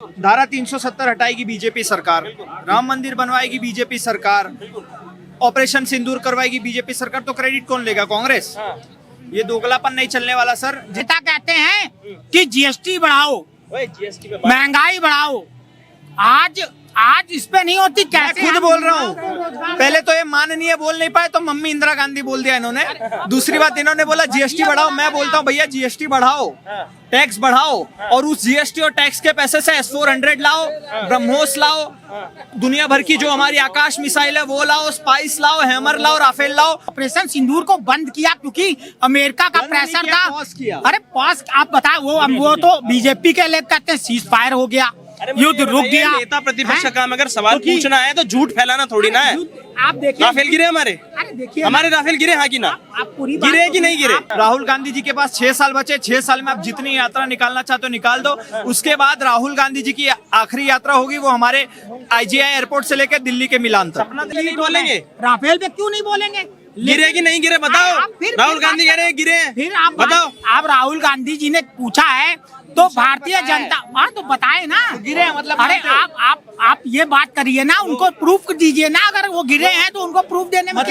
धारा 370 हटाएगी बीजेपी सरकार, राम मंदिर बनवाएगी बीजेपी सरकार, ऑपरेशन सिंदूर करवाएगी बीजेपी सरकार, तो क्रेडिट कौन लेगा? कांग्रेस। ये दोगलापन नहीं चलने वाला सर। नेता कहते हैं कि जीएसटी बढ़ाओ, जीएसटी पे महंगाई बढ़ाओ। आज इस पे नहीं होती। कैसे खुद बोल रहा हूँ। पहले तो ये माननीय बोल नहीं पाए तो मम्मी इंदिरा गांधी बोल दिया इन्होंने। दूसरी बात इन्होंने बोला जीएसटी बढ़ाओ। मैं बोलता हूँ भैया जीएसटी बढ़ाओ, टैक्स बढ़ाओ और उस जीएसटी और टैक्स के पैसे से S-400 लाओ, ब्रह्मोस लाओ, दुनिया भर की जो हमारी आकाश मिसाइल है वो लाओ, स्पाइस लाओ, हैमर लाओ, राफेल लाओ। ऑपरेशन सिंदूर को बंद किया क्योंकि अमेरिका का प्रेशर था। पॉज किया। अरे पॉज आप बताए, वो तो बीजेपी के लिए कहते हैं सीज फायर हो गया, युद्ध रुक गया। नेता प्रतिपक्ष का काम अगर सवाल पूछना है तो झूठ फैलाना थोड़ी ना है। आप देखिए राफेल गिरे हमारे, अरे देखिए हमारे राफेल गिरे हाँ कि ना? आप पूरी बात गिरे कि नहीं गिरे? राहुल गांधी जी के पास 6 साल बचे। 6 साल में आप जितनी यात्रा निकालना चाहते हो निकाल दो। उसके बाद राहुल गांधी जी की आखिरी यात्रा होगी वो हमारे IGI एयरपोर्ट से लेकर दिल्ली के मिलान तक। अपना दिल्ली बोलेंगे, राफेल पे क्यों नहीं बोलेंगे? गिरे कि नहीं गिरे बताओ। आप फिर राहुल गांधी कह रहे हैं गिरे, फिर आप बताओ। आप राहुल गांधी जी ने पूछा है तो भारतीय जनता तो बताए ना गिरे हैं, मतलब अरे आप ये बात करिए ना, उनको प्रूफ दीजिए ना। अगर वो गिरे हैं तो उनको प्रूफ देने में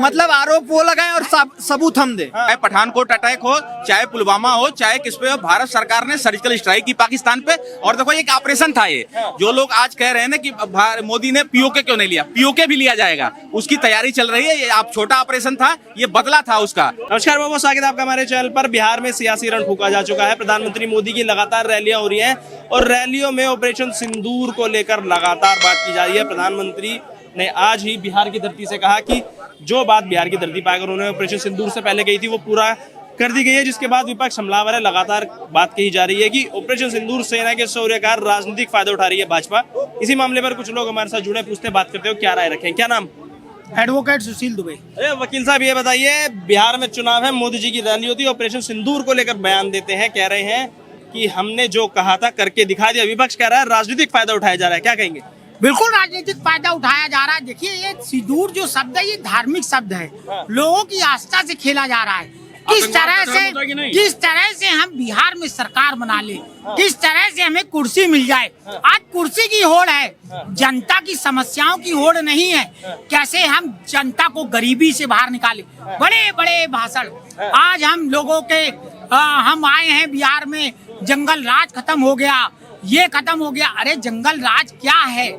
मतलब आरोप वो लगाए और सबूत हम दे। चाहे पठानकोट अटैक हो, चाहे पुलवामा हो, चाहे किस पे हो, भारत सरकार ने सर्जिकल स्ट्राइक की पाकिस्तान पे। और देखो एक ऑपरेशन था ये, जो लोग आज कह रहे हैं ना कि मोदी ने पीओके क्यों नहीं लिया, पीओके भी लिया जाएगा, उसकी तैयारी चल रही है। ये आप छोटा ऑपरेशन था, ये बदला था उसका। नमस्कार, बहुत स्वागत है आपका हमारे चैनल पर। बिहार में सियासी रण फूका जा चुका है। प्रधानमंत्री मोदी की लगातार रैलियां हो रही हैं और रैलियों में ऑपरेशन सिंदूर को लेकर लगातार बात की जा रही है। प्रधानमंत्री ने आज ही बिहार की धरती से कहा कि जो बात बिहार की धरती पर आकर उन्होंने ऑपरेशन सिंदूर से पहले कही थी वो पूरा कर दी गई है, जिसके बाद विपक्ष हमलावर है। लगातार बात कही जा रही है कि ऑपरेशन सिंदूर सेना के शौर्य का राजनीतिक फायदा उठा रही है भाजपा। इसी मामले पर कुछ लोग हमारे साथ जुड़े, पूछते बात करते हो, क्या राय रखें। क्या नाम? एडवोकेट सुशील दुबे। वकील साहब ये बताइए, बिहार में चुनाव है, मोदी जी की रैली होती है, ऑपरेशन सिंदूर को लेकर बयान देते हैं, कह रहे हैं कि हमने जो कहा था करके दिखा दिया। विपक्ष कह रहा है राजनीतिक फायदा उठाया जा रहा है, क्या कहेंगे? बिल्कुल राजनीतिक फायदा उठाया जा रहा है। देखिए ये सिंदूर जो शब्द है ये धार्मिक शब्द है, लोगों की आस्था से खेला जा रहा है। किस तरह से हम बिहार में सरकार बना ले, किस तरह से हमें कुर्सी मिल जाए। आज कुर्सी की होड़ है, जनता की समस्याओं की होड़ नहीं है। कैसे हम जनता को गरीबी से बाहर निकाले, बड़े बड़े भाषण। आज हम लोगों के हम आए हैं बिहार में, जंगल राज खत्म हो गया, ये खत्म हो गया। अरे जंगल राज क्या है?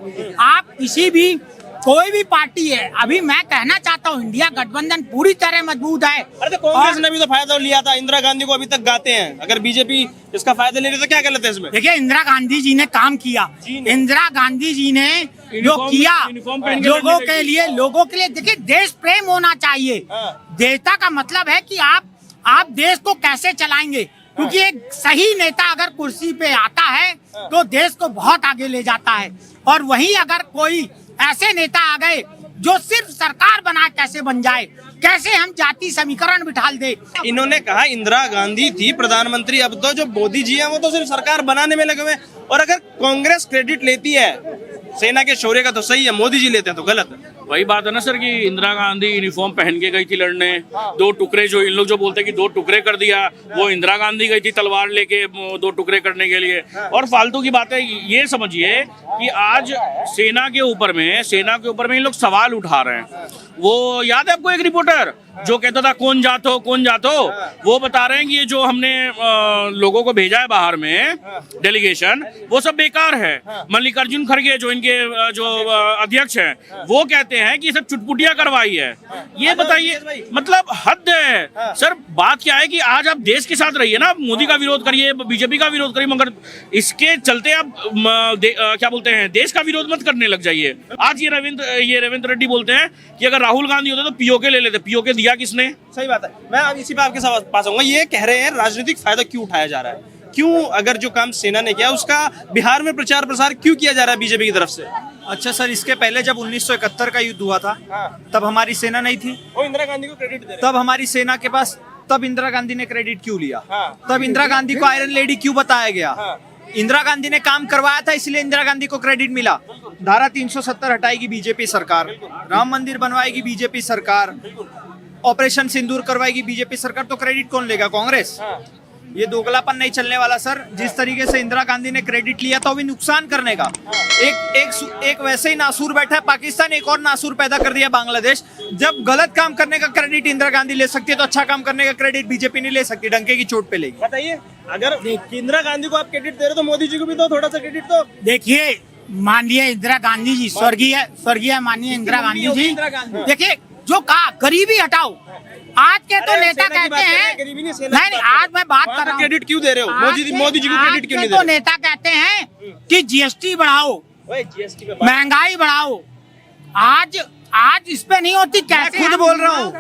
आप किसी भी कोई भी पार्टी है, अभी मैं कहना चाहता हूँ इंडिया गठबंधन पूरी तरह मजबूत है। अरे तो कांग्रेस ने भी तो फायदा लिया था, इंदिरा गांधी को अभी तक गाते हैं। अगर बीजेपी इसका फायदा ले रही तो क्या गलत है इसमें? देखिए इंदिरा गांधी जी ने काम किया, इंदिरा गांधी जी ने जो किया लोगों के लिए। देखिए देश प्रेम होना चाहिए। देशता का मतलब है कि आप देश को कैसे चलाएंगे, क्योंकि एक सही नेता अगर कुर्सी पे आता है तो देश को बहुत आगे ले जाता है। और वहीं अगर कोई ऐसे नेता आ गए जो सिर्फ सरकार बना कैसे बन जाए, कैसे हम जाति समीकरण बिठा दे। इन्होंने कहा इंदिरा गांधी थी प्रधानमंत्री, अब तो जो मोदी जी हैं वो तो सिर्फ सरकार बनाने में लगे हुए। और अगर कांग्रेस क्रेडिट लेती है सेना के शौर्य का तो सही है, मोदी जी लेते हैं तो गलत है। वही बात है ना सर कि इंदिरा गांधी यूनिफॉर्म पहन के गई थी लड़ने। 2 टुकड़े जो इन लोग जो बोलते हैं कि 2 टुकड़े कर दिया, वो इंदिरा गांधी गई थी तलवार लेके 2 टुकड़े करने के लिए। और फालतू की बातें ये समझिए कि आज सेना के ऊपर में इन लोग सवाल उठा रहे हैं। वो याद है आपको एक रिपोर्टर जो कहता था कौन जातो, वो बता रहे हैं कि ये जो हमने लोगों को भेजा है बाहर में डेलीगेशन, वो सब बेकार है। मल्लिकार्जुन खड़गे जो इनके जो अध्यक्ष हैं वो कहते हैं कि सब चुटपुटिया करवाई है। ये बताइए, मतलब हद है सर। बात क्या है कि आज आप देश के साथ रहिए ना, आप मोदी का विरोध करिए, बीजेपी का विरोध करिए, मगर इसके चलते आप क्या बोलते हैं देश का विरोध मत करने लग जाइए। आज ये रेवंत रेड्डी बोलते हैं कि अगर राहुल गांधी होते तो पीओके ले लेते। पीओके दिया किसने? सही बात है। मैं अब इसी पे आपके पास आऊंगा। ये कह रहे हैं राजनीतिक फायदा क्यों उठाया जा रहा है, क्यों अगर जो काम सेना ने किया उसका बिहार में प्रचार प्रसार क्यों किया जा रहा है बीजेपी की तरफ से? अच्छा सर, इसके पहले जब 1971 का युद्ध हुआ था तब हमारी सेना नहीं थी, वो इंदिरा गांधी को क्रेडिट दे रहे हैं। तब हमारी सेना के पास, तब इंदिरा गांधी ने क्रेडिट क्यों लिया? तब इंदिरा गांधी को आयरन लेडी क्यों बताया गया? इंदिरा गांधी ने काम करवाया था इसलिए इंदिरा गांधी को क्रेडिट मिला। धारा 370 हटाएगी बीजेपी सरकार, राम मंदिर बनवाएगी बीजेपी सरकार, ऑपरेशन सिंदूर करवाएगी बीजेपी सरकार, तो क्रेडिट कौन लेगा? कांग्रेस। ये दोगलापन नहीं चलने वाला सर। जिस तरीके से इंदिरा गांधी ने क्रेडिट लिया था वो भी नुकसान करने का। एक वैसे ही नासूर बैठा है पाकिस्तान, एक और नासूर पैदा कर दिया बांग्लादेश। जब गलत काम करने का क्रेडिट इंदिरा गांधी ले सकती है तो अच्छा काम करने का क्रेडिट बीजेपी नहीं ले सकती, डंके की चोट पे लेगी। बताइए, अगर इंदिरा गांधी को आप क्रेडिट दे रहे हो तो मोदी जी को भी दो थोड़ा सा क्रेडिट। तो देखिए, माननीय इंदिरा गांधी जी, स्वर्गीय माननीय इंदिरा गांधी जी, देखिए जो कहा गरीबी हटाओ। आज के तो नेता कहते हैं, नहीं आज मैं बात कर रहा हूँ, क्रेडिट क्यों दे रहे हो मोदी जी को क्रेडिट क्यों नहीं दे तो रहे? नेता कहते हैं कि जीएसटी बढ़ाओ, जीएसटी पे महंगाई बढ़ाओ। आज इस पे नहीं होती, कैसे खुद बोल रहा हूँ।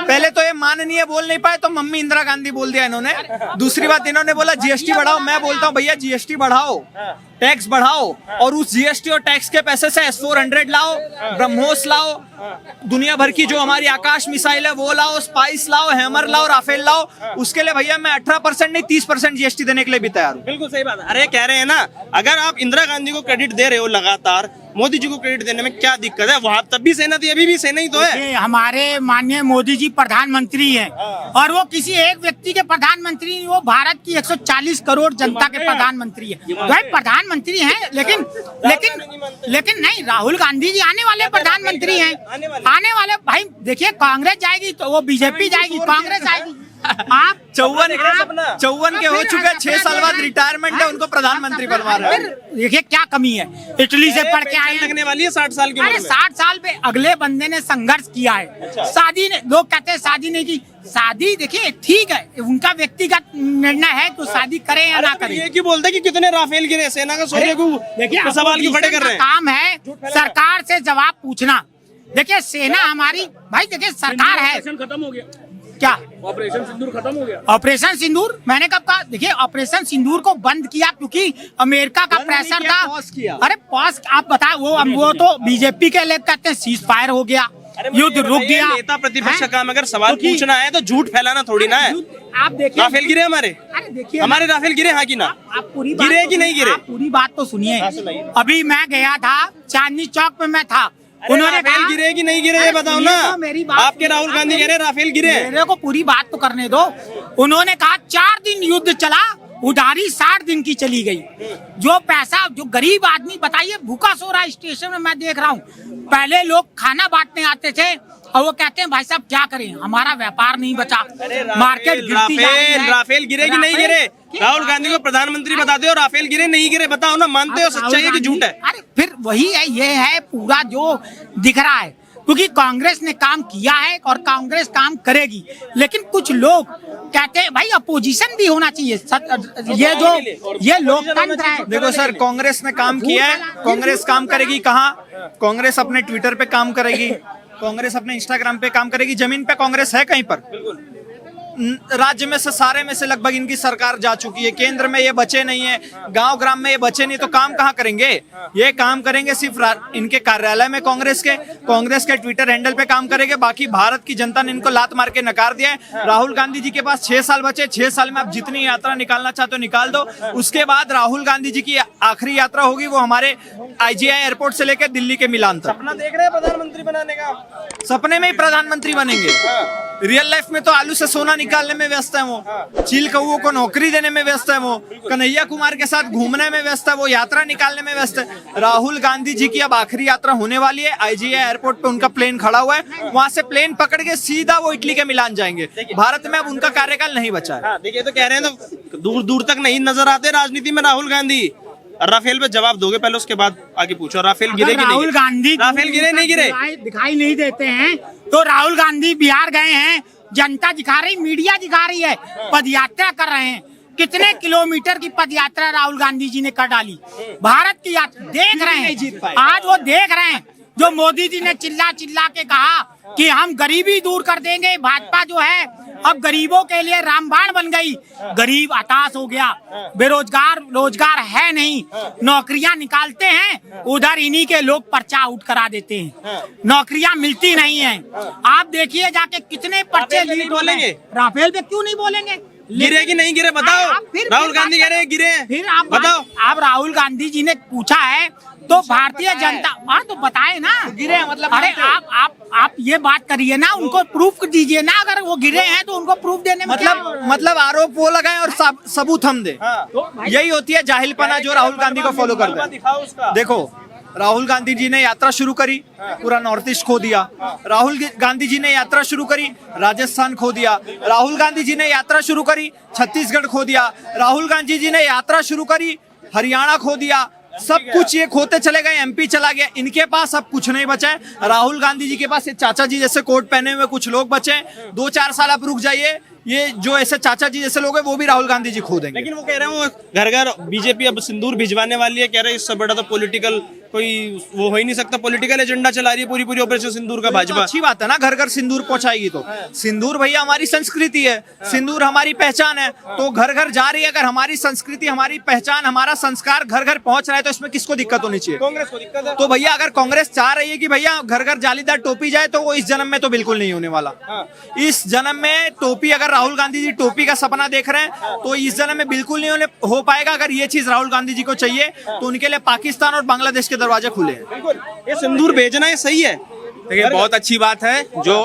पहले तो ये माननीय बोल नहीं पाए तो मम्मी इंदिरा गांधी बोल दिया इन्होंने। दूसरी बात इन्होंने बोला जीएसटी बढ़ाओ। मैं बोलता हूँ भैया जीएसटी बढ़ाओ, टैक्स बढ़ाओ, और उस जीएसटी और टैक्स के पैसे से S-400 लाओ, ब्रह्मोस लाओ, दुनिया भर की जो हमारी आकाश मिसाइल है वो लाओ, स्पाइस लाओ, हैमर लाओ, राफेल लाओ। उसके लिए भैया मैं 18% नहीं 30% जीएसटी देने के लिए भी तैयार हूँ। बिल्कुल सही बात है। अरे कह रहे हैं ना, अगर आप इंदिरा गांधी को क्रेडिट दे रहे हो लगातार, मोदी जी को क्रेडिट देने में क्या दिक्कत है? वहाँ तब भी सेना थी, अभी भी सेना ही तो है। हमारे माननीय मोदी जी प्रधानमंत्री हैं और वो किसी एक व्यक्ति के प्रधानमंत्री नहीं, वो भारत की 140 करोड़ जनता के प्रधानमंत्री है। भाई प्रधानमंत्री हैं, लेकिन नहीं, राहुल गांधी जी आने वाले प्रधानमंत्री हैं, आने वाले। भाई देखिए, कांग्रेस जाएगी तो वो बीजेपी जाएगी, कांग्रेस आएगी। आप 54 के हो चुके, 6 साल बाद रिटायरमेंट है, उनको प्रधानमंत्री बनवा रहे हैं। देखिए क्या कमी है, इटली से पढ़ के आए हैं। लगने वाली है 60 साल की उम्र अरे में। 60 साल पे अगले बंदे ने संघर्ष किया है। शादी ने, लोग कहते हैं शादी नहीं की। शादी देखिए ठीक है, उनका व्यक्तिगत निर्णय है तो शादी करें या ना करें। ये क्यों बोलते कि कितने राफेल गिरे, सेना का शौर्य को देखिए सवाल क्यों खड़े कर रहे हैं? काम है सरकार से जवाब पूछना। देखिए सेना हमारी, भाई देखिए सरकार है। खत्म हो गया क्या? ऑपरेशन सिंदूर खत्म हो गया? ऑपरेशन सिंदूर मैंने कब कहा? देखिए ऑपरेशन सिंदूर को बंद किया क्योंकि अमेरिका का प्रेशर था। अरे पॉज आप बताए, वो तो बीजेपी के लोग कहते हैं सीज फायर हो गया, युद्ध रुक गया। नेता प्रतिपक्ष का काम अगर सवाल पूछना है तो झूठ फैलाना थोड़ी ना है। आप देखिए राफेल गिरे हमारे, अरे देखिए हमारे राफेल गिरे, हाँ की ना? आप पूरी गिरे कि नहीं गिरे? आप पूरी बात तो सुनिए। अभी मैं गया था चांदनी चौक में, मैं था, उन्होंने राफेल गिरे कि नहीं गिरे ये बताओ ना। मेरी बात, आपके राहुल गांधी कह रहे राफेल गिरे। मेरे को पूरी बात तो करने दो। उन्होंने कहा 4 दिन युद्ध चला, उधारी 60 दिन की चली गई। जो पैसा, जो गरीब आदमी बताइए भूखा सो रहा है स्टेशन में, मैं देख रहा हूँ। पहले लोग खाना बांटने आते थे और वो कहते हैं भाई साहब क्या करें, हमारा व्यापार नहीं बचा, मार्केट गिरती जा रही है। राफेल गिरे कि नहीं गिरे? राहुल गांधी को प्रधानमंत्री बताते हो, राफेल गिरे नहीं गिरे बताओ ना। मानते हो सच्चाई है कि झूठ है? अरे फिर वही है, ये है पूरा जो दिख रहा है, क्योंकि कांग्रेस ने काम किया है और कांग्रेस काम करेगी। लेकिन कुछ लोग कहते हैं भाई अपोजिशन भी होना चाहिए। ये लोकतंत्र है। देखो सर, कांग्रेस ने काम किया है, कांग्रेस काम करेगी कहाँ? कांग्रेस अपने ट्विटर पे काम करेगी, कांग्रेस अपने इंस्टाग्राम पे काम करेगी। जमीन पे कांग्रेस है कहीं पर? राज्य में से सारे में से लगभग इनकी सरकार जा चुकी है। केंद्र में ये बचे नहीं है, गांव ग्राम में ये बचे नहीं, तो काम कहाँ करेंगे? ये काम करेंगे सिर्फ इनके कार्यालय में, कांग्रेस के ट्विटर हैंडल पे काम करेंगे। बाकी भारत की जनता ने इनको लात मार के नकार दिया है। राहुल गांधी जी के पास 6 साल बचे, 6 साल में आप जितनी यात्रा निकालना चाहते हो निकाल दो। उसके बाद राहुल गांधी जी की आखिरी यात्रा होगी, वो हमारे IGI एयरपोर्ट से लेकर दिल्ली के मिलान तक। सपना देख रहे हैं प्रधानमंत्री बनाने का? सपने में ही प्रधानमंत्री बनेंगे। रियल लाइफ में तो आलू से सोना निकालने में व्यस्त है वो, चील कौओं को नौकरी देने में व्यस्त है वो, कन्हैया कुमार के साथ घूमने में व्यस्त है वो, यात्रा निकालने में व्यस्त है। राहुल गांधी जी की अब आखिरी यात्रा होने वाली है। IGI एयरपोर्ट पे उनका प्लेन खड़ा हुआ है, वहां से प्लेन पकड़ के सीधा वो इटली के मिलान जाएंगे। भारत में अब उनका कार्यकाल नहीं बचा है। देखिए तो कह रहे हैं तो दूर दूर तक नहीं नजर आते राजनीति में राहुल गांधी। राफेल पे जवाब दोगे पहले, उसके बाद आगे पूछो। राफेल गिरे कि नहीं? राहुल गांधी राफेल गिरे नहीं गिरे? दिखाई नहीं देते हैं तो राहुल गांधी बिहार गए हैं, जनता दिखा रही, मीडिया दिखा रही है, पदयात्रा कर रहे हैं। कितने किलोमीटर की पदयात्रा राहुल गांधी जी ने कर डाली, भारत की यात्रा देख रहे हैं। आज वो देख रहे हैं जो मोदी जी ने चिल्ला चिल्ला के कहा कि हम गरीबी दूर कर देंगे। भाजपा जो है अब गरीबों के लिए रामबाण बन गई, गरीब हताश हो गया, बेरोजगार, रोजगार है नहीं, नौकरियां निकालते हैं उधर इन्हीं के लोग पर्चा आउट करा देते हैं, नौकरियां मिलती नहीं हैं। आप देखिए जाके कितने पर्चे लीड बोलेंगे। राफेल पे क्यों नहीं बोलेंगे? गिरे कि नहीं गिरे बताओ। राहुल गांधी कह रहे हैं गिरे हैं। फिर आप बताओ। आप राहुल गांधी जी ने पूछा है तो भारतीय जनता, हाँ तो बताए ना गिरे मतलब अरे आप ये बात करिए ना, उनको प्रूफ दीजिए ना, अगर वो गिरे हैं तो उनको प्रूफ देने में मतलब आरोप वो लगाए और सबूत हम दे। यही होती है जाहिलपना जो राहुल गांधी को फॉलो करता है। दिखाओ उसका। देखो राहुल गांधी जी ने यात्रा शुरू करी, पूरा नॉर्थ ईस्ट खो दिया। राहुल गांधी जी ने यात्रा शुरू करी, राजस्थान खो दिया। राहुल गांधी जी ने यात्रा शुरू करी, छत्तीसगढ़ खो दिया। राहुल गांधी जी ने यात्रा शुरू करी, हरियाणा खो दिया। सब कुछ ये खोते चले गए, एमपी चला गया। इनके पास अब कुछ नहीं बचा है। राहुल गांधी जी के पास ये चाचा जी जैसे कोट पहने हुए कुछ लोग बचे। 2-4 साल आप रुक जाइए, ये जो ऐसे चाचा जी जैसे लोग हैं वो भी राहुल गांधी जी खो देंगे। लेकिन वो कह रहे हैं वो घर घर बीजेपी अब सिंदूर भिजवाने वाली है। कह रहे हैं इससे बड़ा तो पॉलिटिकल कोई वो हो ही नहीं सकता। पॉलिटिकल एजेंडा चला रही है पूरी ऑपरेशन सिंदूर का भाजपा। अच्छी बात है ना, घर घर सिंदूर पहुंचाएगी तो। सिंदूर भैया हमारी संस्कृति है, सिंदूर हमारी पहचान है, तो घर घर जा रही है। अगर हमारी संस्कृति, हमारी पहचान, हमारा संस्कार घर घर पहुंच रहा है तो इसमें किसको दिक्कत होनी चाहिए? कांग्रेस को दिक्कत है। तो भैया अगर कांग्रेस चाह रही है कि भैया घर घर जालीदार टोपी जाए तो वो इस जन्म में तो बिल्कुल नहीं होने वाला। इस जन्म में टोपी, अगर राहुल गांधी जी टोपी का सपना देख रहे हैं तो इस जन्म में बिल्कुल नहीं हो पाएगा। अगर ये चीज राहुल गांधी जी को चाहिए तो उनके लिए पाकिस्तान और बांग्लादेश के दरवाजे खुले हैं। ये सिंदूर भेजना है, सही है। देखिए बहुत अच्छी बात है, जो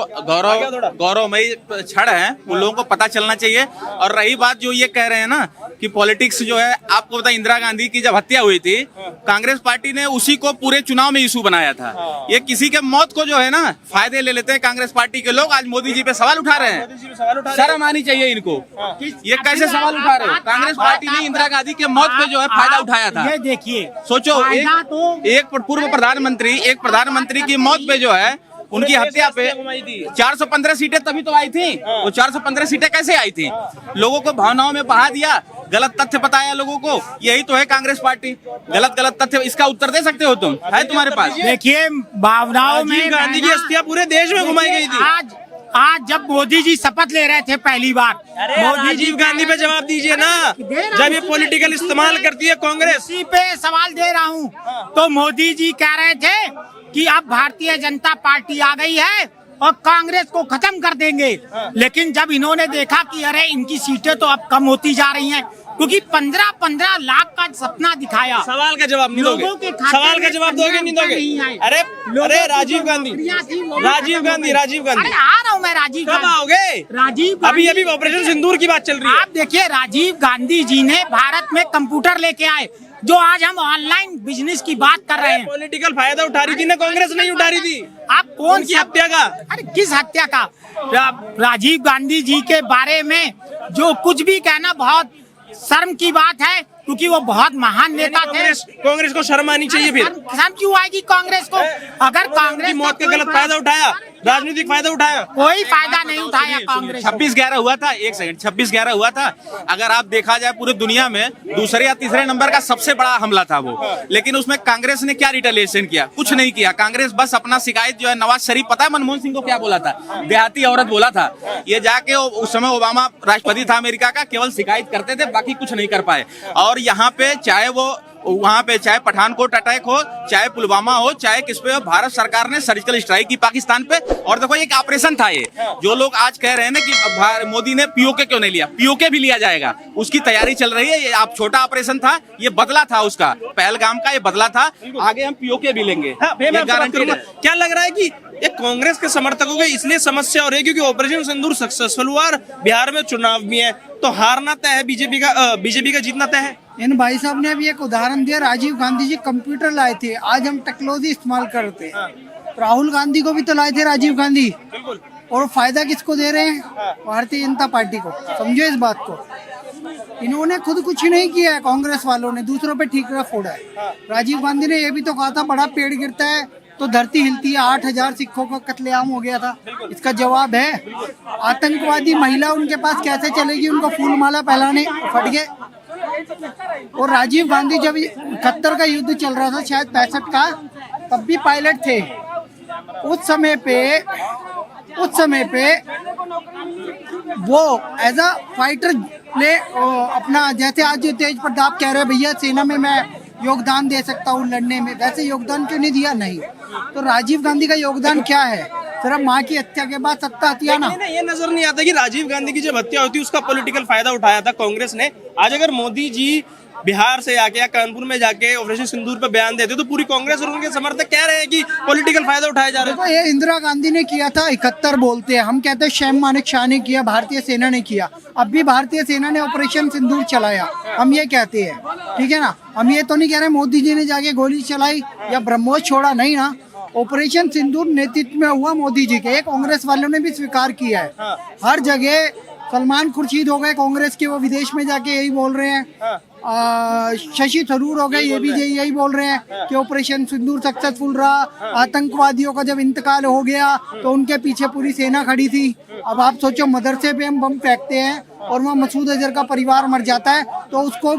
गौरवमयी क्षण है उन लोगों को पता चलना चाहिए। और रही बात जो ये कह रहे हैं ना कि पॉलिटिक्स जो है, आपको पता इंदिरा गांधी की जब हत्या हुई थी, कांग्रेस पार्टी ने उसी को पूरे चुनाव में इशू बनाया था। ये किसी के मौत को जो है ना फायदे ले लेते हैं कांग्रेस पार्टी के लोग। आज मोदी जी पे सवाल उठा रहे हैं, शर्म आनी चाहिए इनको। ये कैसे सवाल उठा रहे हो? कांग्रेस पार्टी ने इंदिरा गांधी के मौत पे जो है फायदा उठाया था। ये देखिए, सोचो एक पूर्व प्रधानमंत्री, एक प्रधानमंत्री की मौत पे जो है, उनकी हत्या पे 415 सीटें तभी तो आई थी। वो 415 सीटें कैसे आई थी? लोगों को भावनाओं में बहा दिया, गलत तथ्य बताया लोगों को। यही तो है कांग्रेस पार्टी, गलत तथ्य। इसका उत्तर दे सकते हो तुम? है तुम्हारे पास? देखिए भावनाओं में गांधी की अस्थियां पूरे देश में घुमाई गई थी। आज जब मोदी जी शपथ ले रहे थे पहली बार, राजीव गांधी पे जवाब दीजिए ना। जब ये पॉलिटिकल इस्तेमाल करती है कांग्रेस, इसी पे सवाल दे रहा हूँ। तो मोदी जी कह रहे थे कि अब भारतीय जनता पार्टी आ गई है और कांग्रेस को खत्म कर देंगे। लेकिन जब इन्होंने देखा कि अरे इनकी सीटें तो अब कम होती जा रही हैं, क्योंकि 15-15 लाख का सपना दिखाया। सवाल का जवाब नहीं दोगे? सवाल का जवाब दोगे नहीं दोगे? अरे राजीव गांधी अरे आ रहा हूँ मैं। राजीव कब आओगे? अभी ऑपरेशन सिंदूर की बात चल रही है। आप देखिए, राजीव गांधी जी ने भारत में कंप्यूटर लेके आए, जो आज हम ऑनलाइन बिजनेस की बात कर रहे हैं। पॉलिटिकल फायदा उठा रही थी ना कांग्रेस, नहीं उठा रही थी। आप कौन सी हत्या का? अरे किस हत्या का? राजीव गांधी जी के बारे में जो कुछ भी कहना बहुत शर्म की बात है, क्योंकि वो बहुत महान नेता थे। कांग्रेस को शर्म आनी चाहिए। फिर शर्म क्यों आएगी कांग्रेस को? अगर कांग्रेस की मौत का गलत फायदा उठाया, राजनीतिक फायदा उठाया, कोई फायदा नहीं उठाया कांग्रेस। 26/11 हुआ था, एक सेकंड, 26/11 हुआ था। अगर आप देखा जाए पूरी दुनिया में दूसरे या तीसरे नंबर का सबसे बड़ा हमला था वो। लेकिन उसमें कांग्रेस ने क्या रिटेलिएशन किया? कुछ नहीं किया। कांग्रेस बस अपना शिकायत जो है, नवाज शरीफ, पता है मनमोहन सिंह को क्या बोला था? देहाती औरत बोला था। ये जाके उस समय ओबामा राष्ट्रपति था अमेरिका का, केवल शिकायत करते थे, बाकी कुछ नहीं कर पाए। और यहाँ पे चाहे वहाँ पे चाहे पठानकोट अटैक हो, चाहे पुलवामा हो, चाहे किस पे हो, भारत सरकार ने सर्जिकल स्ट्राइक की पाकिस्तान पे। और देखो एक ऑपरेशन था ये, जो लोग आज कह रहे हैं ना कि मोदी ने पीओके क्यों नहीं लिया, पीओके भी लिया जाएगा, उसकी तैयारी चल रही है। ये आप छोटा ऑपरेशन था, ये बदला था उसका, पहलगाम का ये बदला था। आगे हम पीओके भी लेंगे, गारंटी। क्या लग रहा है कि ये कांग्रेस के समर्थकों को इसलिए समस्या हो रही है क्योंकि ऑपरेशन सिंदूर सक्सेसफुल हुआ और बिहार में चुनाव भी है, तो हारना तय है बीजेपी का जीतना तय है। इन भाई साहब ने अभी एक उदाहरण दिया, राजीव गांधी जी कंप्यूटर लाए थे, आज हम टेक्नोलॉजी इस्तेमाल करते हैं। राहुल गांधी को भी तो लाए थे राजीव गांधी, और फायदा किसको दे रहे हैं? भारतीय जनता पार्टी को। समझो इस बात को। इन्होंने खुद कुछ नहीं किया है, कांग्रेस वालों ने दूसरों पे ठीकरा फोड़ा है। राजीव गांधी ने ये भी तो कहा था बड़ा पेड़ गिरता है तो धरती हिलती है। 8000 सिखों का कत्लेआम हो गया था, इसका जवाब है। आतंकवादी महिला उनके पास कैसे चलेगी? उनको फूल माला पहनाने फट गए। और राजीव गांधी जब 71 का युद्ध चल रहा था, शायद 65 का, तब भी पायलट थे। उस समय पे वो एज अ फाइटर प्ले अपना, जैसे आज जो तेज प्रताप कह रहे हैं भैया सेना में मैं योगदान दे सकता हूँ लड़ने में, वैसे योगदान क्यों नहीं दिया? नहीं। तो राजीव गांधी का योगदान क्या है? सिर्फ माँ की हत्या के बाद सत्ता आती है ना। लेकिन ये नजर नहीं आता कि राजीव गांधी की जब हत्या होती उसका पॉलिटिकल फायदा उठाया था कांग्रेस ने। आज अगर मोदी जी बिहार से आके या कानपुर में जाके ऑपरेशन सिंदूर पे बयान देते तो पूरी कांग्रेस और उनके समर्थक कह रहे हैं कि पॉलिटिकल फायदा उठाया जा रहा है। देखो ये इंदिरा गांधी ने किया था 71 बोलते हैं, हम कहते हैं शैम मानेक शाह ने किया, भारतीय सेना ने किया। अब भी भारतीय सेना ने ऑपरेशन सिंदूर चलाया, हम ये कहते हैं, ठीक है ना। हम ये तो नहीं कह रहे मोदी जी ने जाके गोली चलाई या ब्रह्मोस छोड़ा, नहीं ना। ऑपरेशन सिंदूर नेतृत्व में हुआ मोदी जी के, कांग्रेस वालों ने भी स्वीकार किया है। हर जगह सलमान खुर्शीद हो गए कांग्रेस के, वो विदेश में जाके यही बोल रहे हैं। शशि थरूर हो गए, ये भी यही बोल रहे हैं कि ऑपरेशन सिंदूर सक्सेसफुल रहा। आतंकवादियों का जब इंतकाल हो गया तो उनके पीछे पूरी सेना खड़ी थी। अब आप सोचो मदरसे पे हम बम फेंकते हैं और वहाँ मसूद अजहर का परिवार मर जाता है तो उसको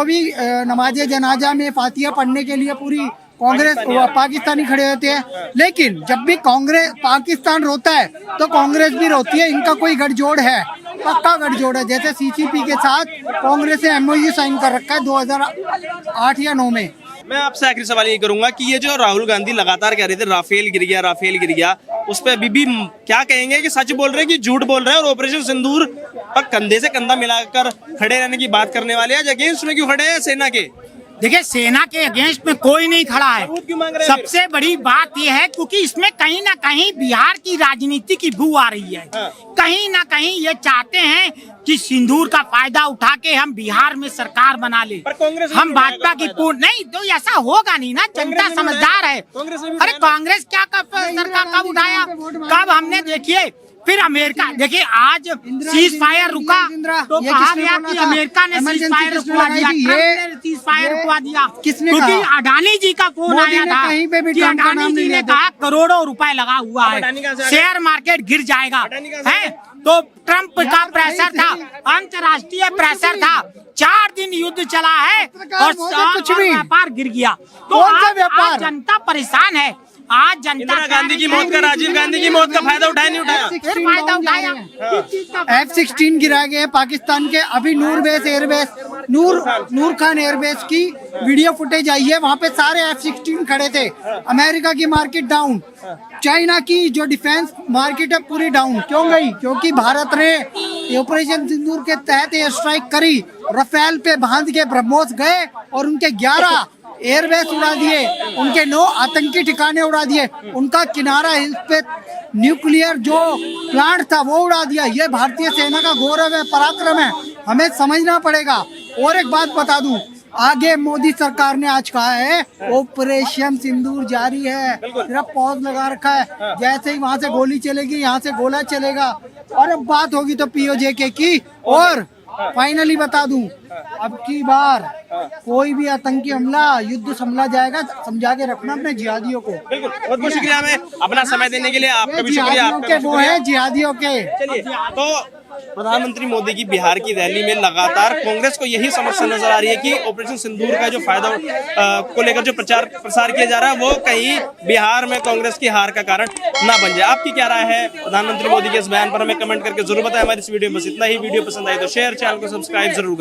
भी नमाज जनाजा में फातिहा पढ़ने के लिए पूरी कांग्रेस पाकिस्तानी खड़े होते हैं। लेकिन जब भी कांग्रेस पाकिस्तान रोता है तो कांग्रेस भी रोती है। इनका कोई गठजोड़ है, पक्का गठजोड़ है। जैसे सीसीपी के साथ कांग्रेस ने MOU साइन कर रखा है 2008 या 9 में। मैं आपसे आखिरी सवाल ये करूंगा कि ये जो राहुल गांधी लगातार कह रहे थे राफेल गिर गया, उस पर अभी भी क्या कहेंगे कि सच बोल रहे हैं कि झूठ बोल रहे हैं? और ऑपरेशन सिंदूर पर कंधे से कंधा मिलाकर खड़े रहने की बात करने वाले हैं, अगेंस्ट में क्यों खड़े हैं सेना के? देखिए सेना के अगेंस्ट में कोई नहीं खड़ा है। क्यों मांग रहे हैं? सबसे बड़ी बात यह है क्योंकि इसमें कहीं ना कहीं बिहार की राजनीति की बू आ रही है। कहीं ना कहीं ये चाहते हैं कि सिंदूर का फायदा उठा के हम बिहार में सरकार बना ले। हम भाजपा की पूर्ण नहीं तो ऐसा होगा नहीं ना, जनता समझदार है। अरे कांग्रेस क्या सरकार कब उठाया, कब हमने देखिए फिर अमेरिका देखिए आज सीज फायर रुका तो कहा गया कि अमेरिका ने सीज फायर रुकवा दिया, ट्रंप ने सीज फायर रुकवा दिया। क्योंकि अडानी जी का फोन आया था कि अडानी जी ने कहा करोड़ों रुपए लगा हुआ है, शेयर मार्केट गिर जाएगा है। तो ट्रंप का प्रेशर था, अंतर्राष्ट्रीय प्रेशर था। 4 दिन युद्ध चला है और व्यापार गिर गया। तो आज जनता परेशान है। आज जनता इंदिरा गांधी की मौत का राजीव गांधी की मौत का फायदा उठाया नहीं उठाया? फायदा उठाया। F-16 गिराए गए पाकिस्तान के। अभी नूर खान एयरबेस की वीडियो फुटेज आई है, वहाँ पे सारे F-16 खड़े थे। अमेरिका की मार्केट डाउन, चाइना की जो डिफेंस मार्केट है पूरी डाउन। क्यों गई? क्योंकि भारत ने ऑपरेशन सिंदूर के तहत एयर स्ट्राइक करी, राफेल पे बांध के ब्रह्मोस गए और उनके 11 एयरबेस उड़ा दिए, उनके 9 आतंकी ठिकाने उड़ा दिए, उनका किनारा हिल्स पे न्यूक्लियर जो प्लांट था वो उड़ा दिया। ये भारतीय सेना का गौरव है, पराक्रम है, हमें समझना पड़ेगा। और एक बात बता दूं, आगे मोदी सरकार ने आज कहा है ऑपरेशन सिंदूर जारी है, सिर्फ पॉज लगा रखा है। जैसे ही वहाँ से गोली चलेगी यहाँ से गोला चलेगा। और अब बात होगी तो POJ की। और फाइनली बता दूं, अब की बार कोई भी आतंकी हमला युद्ध समझा जाएगा, समझा के रखना अपने जिहादियों को। बिल्कुल, बहुत बहुत शुक्रिया हमें अपना समय देने के लिए। आपका भी शुक्रिया। आपका भी वो है जिहादियों के। चलिए, तो प्रधानमंत्री मोदी की बिहार की रैली में लगातार कांग्रेस को यही समस्या नजर आ रही है कि ऑपरेशन सिंदूर का जो फायदा को लेकर जो प्रचार प्रसार किया जा रहा है वो कहीं बिहार में कांग्रेस की हार का कारण ना बन जाए। आपकी क्या राय है प्रधानमंत्री मोदी के इस बयान पर? हमें कमेंट करके जरूर बताएं। हमारी इस वीडियो में बस इतना ही। वीडियो पसंद आई तो शेयर, चैनल को सब्सक्राइब जरूर करें।